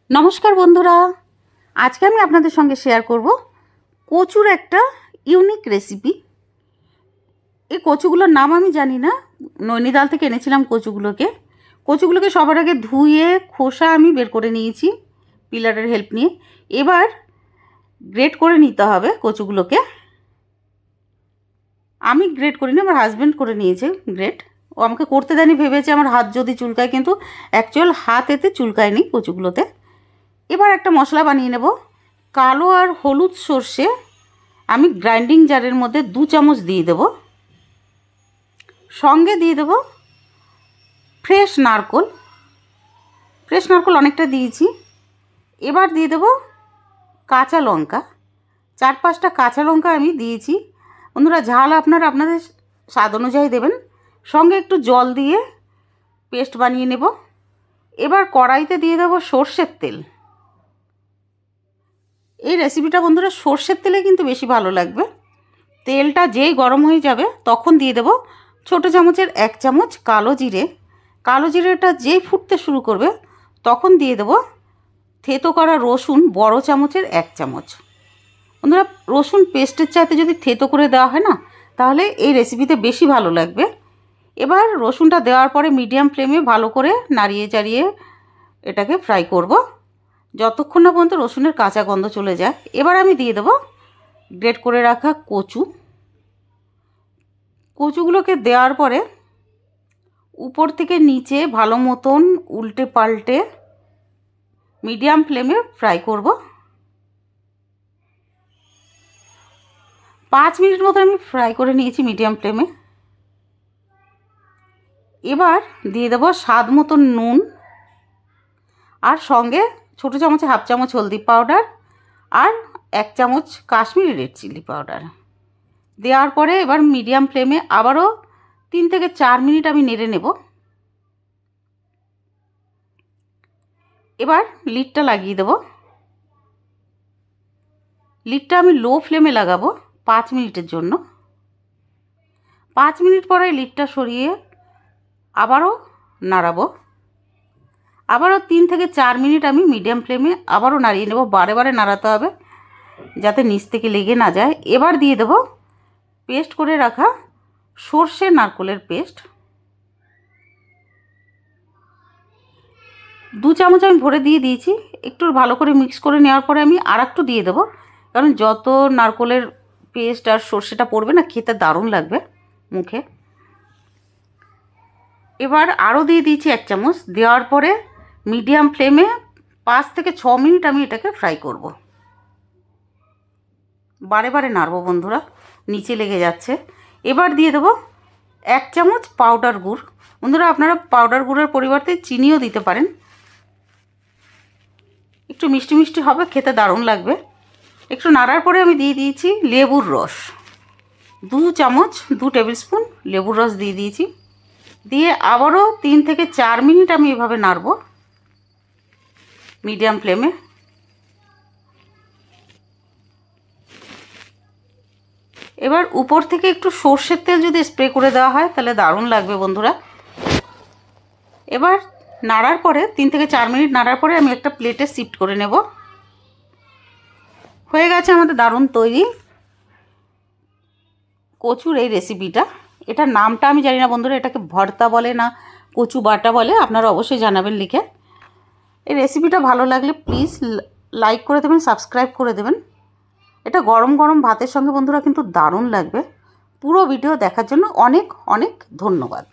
নমস্কার বন্ধুরা, আজকে আমি আপনাদের সঙ্গে শেয়ার করব কচুর একটা ইউনিক রেসিপি। এই কচুগুলোর নাম আমি জানি না, নৈনিতাল থেকে এনেছিলাম কচুগুলোকে সবার আগে ধুয়ে খোসা আমি বের করে নিয়েছি পিলারের হেল্প নিয়ে। এবার গ্রেট করে নিতে হবে কচুগুলোকে। আমি গ্রেট করিনি, আমার হাজব্যান্ড করে নিয়েছে গ্রেট। ও আমাকে করতে দেয়নি, ভেবেছে আমার হাত যদি চুলকায়, কিন্তু অ্যাকচুয়াল হাত এতে চুলকায়নি কচুগুলোতে। এবার একটা মশলা বানিয়ে নেব। কালো আর হলুদ সর্ষে আমি গ্রাইন্ডিং জারের মধ্যে 2 চামচ দিয়ে দেব। সঙ্গে দিয়ে দেব ফ্রেশ নারকোল অনেকটা দিয়েছি। এবার দিয়ে দেব কাঁচা লঙ্কা, 4-5টা কাঁচা লঙ্কা আমি দিয়েছি। বন্ধুরা, ঝাল আপনাদের স্বাদ অনুযায়ী দেবেন। সঙ্গে একটু জল দিয়ে পেস্ট বানিয়ে নেব। এবার কড়াইতে দিয়ে দেব সর্ষের তেল। এই রেসিপিটা বন্ধুরা সর্ষের তেলে কিন্তু বেশি ভালো লাগবে। তেলটা যেই গরম হয়ে যাবে তখন দিয়ে দেব ছোটো চামচের 1 চামচ কালো জিরেটা যেই ফুটতে শুরু করবে তখন দিয়ে দেব থেতো করা রসুন বড় চামচের 1 চামচ। বন্ধুরা, রসুন পেস্টের চাইতে যদি থেতো করে দেওয়া হয় না, তাহলে এই রেসিপিতে বেশি ভালো লাগবে। এবার রসুনটা দেওয়ার পরে মিডিয়াম ফ্লেমে ভালো করে নাড়িয়ে চাড়িয়ে এটাকে ফ্রাই করব যতক্ষণ না পর্যন্ত রসুনের কাঁচা গন্ধ চলে যায়। এবার আমি দিয়ে দেব গ্রেট করে রাখা কচুগুলোকে দেওয়ার পরে উপর থেকে নিচে ভালো মতন উল্টে পাল্টে মিডিয়াম ফ্লেমে ফ্রাই করব। 5 মিনিট মতো আমি ফ্রাই করে নিয়েছি মিডিয়াম ফ্লেমে। এবার দিয়ে দেব স্বাদ মতন নুন, আর সঙ্গে ছোটো চামচে 1/2 চামচ হলদি পাউডার আর 1 চামচ কাশ্মীরি রেড চিলি পাউডার দেওয়ার পরে এবার মিডিয়াম ফ্লেমে আবারও 3 থেকে 4 মিনিট আমি নেড়ে নেব। এবার লিডটা লাগিয়ে দেব। লিডটা আমি লো ফ্লেমে লাগাবো 5 মিনিটের জন্য। 5 মিনিট পরে লিডটা সরিয়ে আবারও নাড়াবো। আবারও 3 থেকে 4 মিনিট আমি মিডিয়াম ফ্লেমে আবারও নাড়িয়ে নেব। বারে বারে নাড়াতে হবে যাতে নিচ থেকে লেগে না যায়। এবার দিয়ে দেব পেস্ট করে রাখা সর্ষে নারকোলের পেস্ট। 2 চামচ আমি ভরে দিয়ে দিয়েছি। একটু ভালো করে মিক্স করে নেওয়ার পরে আমি আর একটু দিয়ে দেবো, কারণ যত নারকোলের পেস্ট আর সর্ষেটা পড়বে না, খেতে দারুণ লাগবে মুখে। এবার আরও দিয়ে দিয়েছি 1 চামচ। দেওয়ার পরে মিডিয়াম ফ্লেমে 5 থেকে 6 মিনিট আমি এটাকে ফ্রাই করব। বারে বারে নাড়বো বন্ধুরা, নিচে লেগে যাচ্ছে। এবার দিয়ে দেবো 1 চামচ পাউডার গুড়। বন্ধুরা, আপনারা পাউডার গুড়ের পরিবর্তে চিনিও দিতে পারেন। একটু মিষ্টি মিষ্টি হবে, খেতে দারুণ লাগবে। একটু নাড়ার পরে আমি দিয়ে দিয়েছি লেবুর রস, 2 চামচ 2 টেবিল স্পুন লেবুর রস দিয়ে দিয়েছি। দিয়ে আবারও 3 থেকে 4 মিনিট আমি এভাবে নাড়বো মিডিয়াম ফ্লেমে। এবার উপর থেকে একটু সর্ষের তেল যদি স্প্রে করে দেওয়া হয় তাহলে দারুণ লাগবে বন্ধুরা। এবার নাড়ার পরে 3 থেকে 4 মিনিট নাড়ার পরে আমি একটা প্লেটে শিফট করে নেব। হয়ে গেছে আমাদের দারুণ তৈরি কচুর এই রেসিপিটা। এটার নামটা আমি জানি না বন্ধুরা, এটাকে ভর্তা বলে না কচু বাটা বলে, আপনারা অবশ্যই জানাবেন লিখে। এই রেসিপিটা ভালো লাগলে প্লিজ লাইক করে দেবেন, সাবস্ক্রাইব করে দেবেন। এটা গরম গরম ভাতের সঙ্গে বন্ধুরা কিন্তু দারুণ লাগবে। পুরো ভিডিও দেখার জন্য অনেক অনেক ধন্যবাদ।